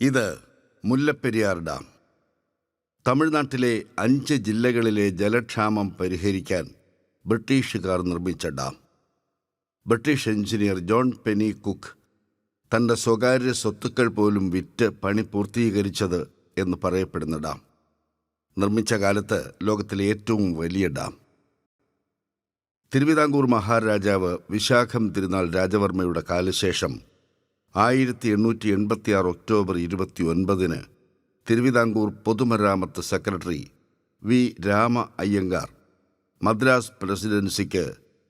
ഇത് മുല്ലപ്പെരിയാർ ഡാം. തമിഴ്നാട്ടിലെ 5 ജില്ലകളിലെ ജലക്ഷാമം പരിഹരിക്കാൻ ബ്രിട്ടീഷുകാർ നിർമ്മിച്ച dam. British engineer John Penny cook തൻ്റെ സ്വകാര്യ സ്വത്തുക്കൾ പോലും വിറ്റ് പണി പൂർത്തീകരിച്ചത് എന്ന് പറയപ്പെടുന്ന ഡാം. നിർമ്മിച്ച കാലത്ത് ലോകത്തിലെ ഏറ്റവും വലിയ ഡാം. തിരുവിതാംകൂർ മഹാരാജാവ് വിശാഖം തിരുനാൾ രാജവർമ്മയുടെ കാലശേഷം 1886 ഒക്ടോബർ 29 തിരുവിതാംകൂർ പൊതുമരാമത്ത് സെക്രട്ടറി വി രാമ അയ്യങ്കാർ മദ്രാസ് പ്രസിഡൻസിക്ക്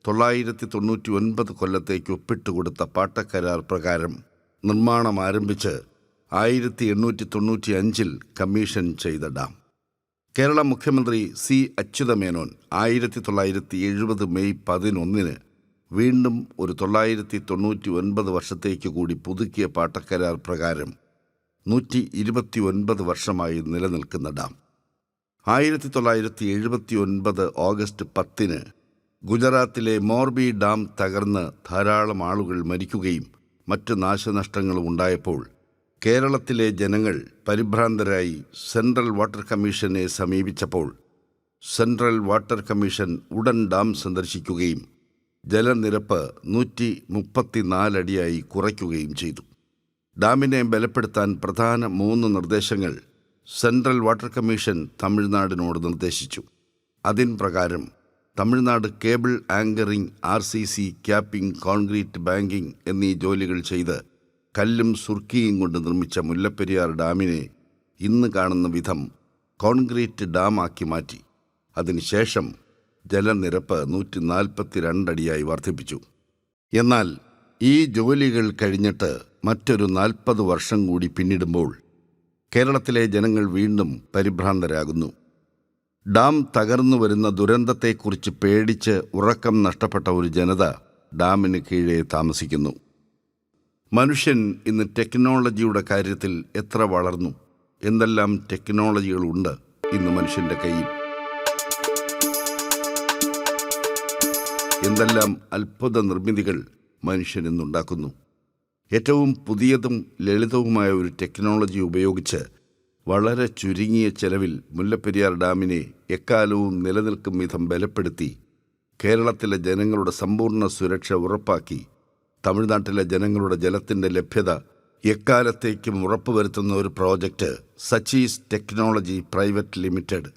999 കൊല്ലത്തേക്ക് ഒപ്പിട്ടുകൊടുത്ത പാട്ടക്കരാർ പ്രകാരം നിർമ്മാണം ആരംഭിച്ച് 1895 കമ്മീഷൻ ചെയ്ത ഡാം. കേരള മുഖ്യമന്ത്രി സി അച്യുതമേനോൻ 1970 മെയ് 11 വീണ്ടും ഒരു 999 വർഷത്തേക്ക് കൂടി പുതുക്കിയ പാട്ടക്കരാർ പ്രകാരം 129 വർഷമായി നിലനിൽക്കുന്ന ഡാം. 1979 ഓഗസ്റ്റ് 10 ഗുജറാത്തിലെ മോർബി ഡാം തകർന്ന് ധാരാളം ആളുകൾ മരിക്കുകയും മറ്റ് നാശനഷ്ടങ്ങളും ഉണ്ടായപ്പോൾ കേരളത്തിലെ ജനങ്ങൾ പരിഭ്രാന്തരായി സെൻട്രൽ വാട്ടർ കമ്മീഷനെ സമീപിച്ചപ്പോൾ സെൻട്രൽ വാട്ടർ കമ്മീഷൻ ഉടൻ ഡാം സന്ദർശിക്കുകയും ജലനിരപ്പ് 134 അടിയായി കുറയ്ക്കുകയും ചെയ്തു. ഡാമിനെ ബലപ്പെടുത്താൻ പ്രധാന 3 നിർദ്ദേശങ്ങൾ സെൻട്രൽ വാട്ടർ കമ്മീഷൻ തമിഴ്നാടിനോട് നിർദ്ദേശിച്ചു. അതിൻ പ്രകാരം Tamil Nadu cable anchoring, RCC, capping, concrete banking എന്നീ ജോലികൾ ചെയ്ത് കല്ലും സുർക്കിയും കൊണ്ട് നിർമ്മിച്ച മുല്ലപ്പെരിയാർ ഡാമിനെ ഇന്ന് കാണുന്ന വിധം കോൺക്രീറ്റ് ഡാമാക്കി മാറ്റി. അതിനുശേഷം ജലനിരപ്പ് 142 അടിയായി വർദ്ധിപ്പിച്ചു. എന്നാൽ ഈ ജോലികൾ കഴിഞ്ഞിട്ട് മറ്റൊരു 40 വർഷം കൂടി പിന്നിടുമ്പോൾ കേരളത്തിലെ ജനങ്ങൾ വീണ്ടും പരിഭ്രാന്തരാകുന്നു. ഡാം തകർന്നു വരുന്ന ദുരന്തത്തെക്കുറിച്ച് പേടിച്ച് ഉറക്കം നഷ്ടപ്പെട്ട ഒരു ജനത ഡാമിന് കീഴെ താമസിക്കുന്നു. മനുഷ്യൻ ഇന്ന് ടെക്നോളജിയുടെ കാര്യത്തിൽ എത്ര വളർന്നു! എന്തെല്ലാം ടെക്നോളജികളുണ്ട് ഇന്ന് മനുഷ്യൻ്റെ കയ്യിൽ! എന്തെല്ലാം അത്ഭുത നിർമ്മിതികൾ മനുഷ്യൻ ഇന്നുണ്ടാക്കുന്നു! ഏറ്റവും പുതിയതും ലളിതവുമായ ഒരു ടെക്നോളജി ഉപയോഗിച്ച് വളരെ ചുരുങ്ങിയ ചെലവിൽ മുല്ലപ്പെരിയാർ ഡാമിനെ എക്കാലവും നിലനിൽക്കും വിധം ബലപ്പെടുത്തി കേരളത്തിലെ ജനങ്ങളുടെ സമ്പൂർണ്ണ സുരക്ഷ ഉറപ്പാക്കി തമിഴ്നാട്ടിലെ ജനങ്ങളുടെ ജലത്തിൻ്റെ ലഭ്യത എക്കാലത്തേക്കും ഉറപ്പുവരുത്തുന്ന ഒരു പ്രോജക്റ്റ് സച്ചീസ് ടെക്നോളജി പ്രൈവറ്റ് ലിമിറ്റഡ്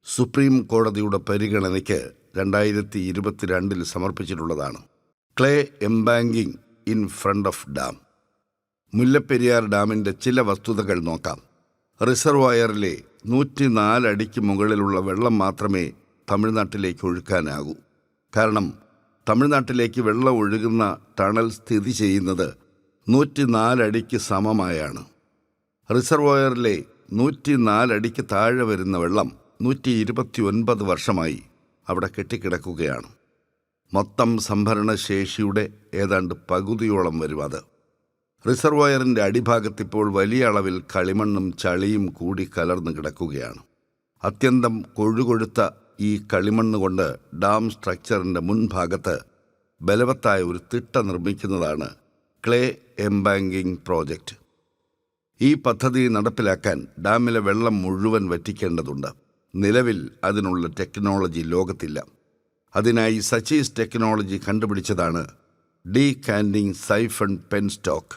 സുപ്രീം കോടതിയുടെ പരിഗണനയ്ക്ക് 2022 സമർപ്പിച്ചിട്ടുള്ളതാണ്. Clay embanking in front of dam. Mullaperiyar ഡാമിൻ്റെ ചില വസ്തുതകൾ നോക്കാം. റിസർവോയറിലെ 104 അടിക്ക് മുകളിലുള്ള വെള്ളം മാത്രമേ തമിഴ്നാട്ടിലേക്ക് ഒഴുക്കാനാകൂ. കാരണം തമിഴ്നാട്ടിലേക്ക് വെള്ളം ഒഴുകുന്ന ടണൽ സ്ഥിതി ചെയ്യുന്നത് 104 അടിക്ക് സമമായാണ്. റിസർവോയറിലെ 104 അടിക്ക് താഴെ വരുന്ന വെള്ളം 129 വർഷമായി അവിടെ കെട്ടിക്കിടക്കുകയാണ്. മൊത്തം സംഭരണശേഷിയുടെ ഏതാണ്ട് പകുതിയോളം വരും അത്. റിസർവോയറിൻ്റെ അടിഭാഗത്തിപ്പോൾ വലിയ അളവിൽ കളിമണ്ണും ചളിയും കൂടി കലർന്നു കിടക്കുകയാണ്. അത്യന്തം കൊഴുകൊഴുത്ത ഈ കളിമണ്ണ് കൊണ്ട് ഡാം സ്ട്രക്ചറിൻ്റെ മുൻഭാഗത്ത് ബലവത്തായ ഒരു തിട്ട നിർമ്മിക്കുന്നതാണ് ക്ലേ എംബാങ്കിംഗ് പ്രോജക്റ്റ്. ഈ പദ്ധതി നടപ്പിലാക്കാൻ ഡാമിലെ വെള്ളം മുഴുവൻ വറ്റിക്കേണ്ടതുണ്ട്. നിലവിൽ അതിനുള്ള ടെക്നോളജി ലോകത്തില്ല. അതിനായി സച്ചീസ് ടെക്നോളജി കണ്ടുപിടിച്ചതാണ് ഡീകാൻഡിംഗ് സൈഫൺ പെൻസ്റ്റോക്ക്.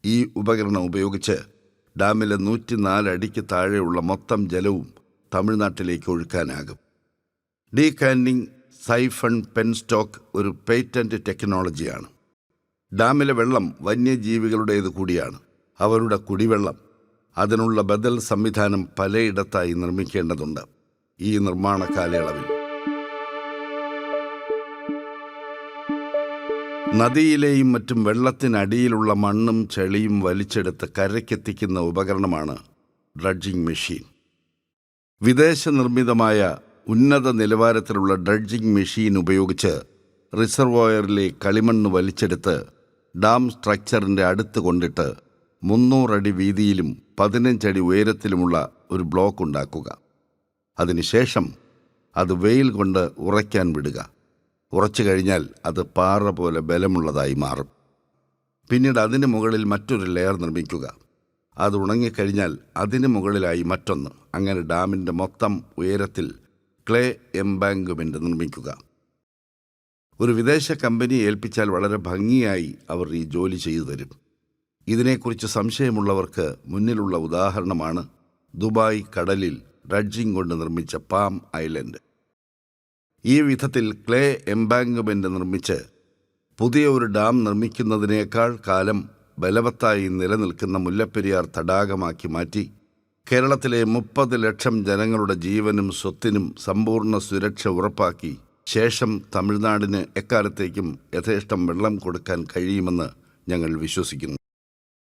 ഈ ഉപകരണം ഉപയോഗിച്ച് ഡാമിലെ 104 അടിക്ക് താഴെയുള്ള മൊത്തം ജലവും തമിഴ്നാട്ടിലേക്ക് ഒഴുക്കാനാകും. ഡീകാൻഡിംഗ് സൈഫൺ പെൻസ്റ്റോക്ക് ഒരു പേറ്റന്റ് ടെക്നോളജിയാണ്. ഡാമിലെ വെള്ളം വന്യജീവികളുടേത് കൂടിയാണ്. അവരുടെ കുടിവെള്ളം, അതിനുള്ള ബദൽ സംവിധാനം പലയിടത്തായി നിർമ്മിക്കേണ്ടതുണ്ട്. ഈ നിർമ്മാണ കാലയളവിൽ നദിയിലെയും മറ്റും വെള്ളത്തിനടിയിലുള്ള മണ്ണും ചെളിയും വലിച്ചെടുത്ത് കരയ്ക്കെത്തിക്കുന്ന ഉപകരണമാണ് ഡ്രഡ്ജിംഗ് മെഷീൻ. വിദേശ നിർമ്മിതമായ ഉന്നത നിലവാരത്തിലുള്ള ഡ്രഡ്ജിംഗ് മെഷീൻ ഉപയോഗിച്ച് റിസർവോയറിലെ കളിമണ്ണ് വലിച്ചെടുത്ത് ഡാം സ്ട്രക്ചറിൻ്റെ അടുത്ത് കൊണ്ടിട്ട് 300 അടി വീതിയിലും 15 അടി ഉയരത്തിലുമുള്ള ഒരു ബ്ലോക്ക് ഉണ്ടാക്കുക. അതിനുശേഷം അത് വെയിൽ കൊണ്ട് ഉറയ്ക്കാൻ വിടുക. ഉറച്ചു കഴിഞ്ഞാൽ അത് പാറ പോലെ ബലമുള്ളതായി മാറും. പിന്നീട് അതിന് മുകളിൽ മറ്റൊരു ലെയർ നിർമ്മിക്കുക. അത് ഉണങ്ങിക്കഴിഞ്ഞാൽ അതിന് മുകളിലായി മറ്റൊന്ന്, അങ്ങനെ ഡാമിൻ്റെ മൊത്തം ഉയരത്തിൽ ക്ലേ എംബാങ്ക്മെൻ്റ് നിർമ്മിക്കുക. ഒരു വിദേശ കമ്പനിയെ ഏൽപ്പിച്ചാൽ വളരെ ഭംഗിയായി അവർ ഈ ജോലി ചെയ്തു തരും. ഇതിനെക്കുറിച്ച് സംശയമുള്ളവർക്ക് മുന്നിലുള്ള ഉദാഹരണമാണ് ദുബായ് കടലിൽ ഡ്രഡ്ജിംഗ് കൊണ്ട് നിർമ്മിച്ച പാം ഐലൻഡ്. ഈ വിധത്തിൽ ക്ലേ എംബാങ്ക്മെൻ്റ് നിർമ്മിച്ച് പുതിയ ഒരു ഡാം നിർമ്മിക്കുന്നതിനേക്കാൾ കാലം ബലവത്തായി നിലനിൽക്കുന്ന മുല്ലപ്പെരിയാർ തടാകമാക്കി മാറ്റി കേരളത്തിലെ 30 ലക്ഷം ജനങ്ങളുടെ ജീവനും സ്വത്തിനും സമ്പൂർണ്ണ സുരക്ഷ ഉറപ്പാക്കി ശേഷം തമിഴ്നാടിന് എക്കാലത്തേക്കും യഥേഷ്ടം വെള്ളം കൊടുക്കാൻ കഴിയുമെന്ന് ഞങ്ങൾ വിശ്വസിക്കുന്നു.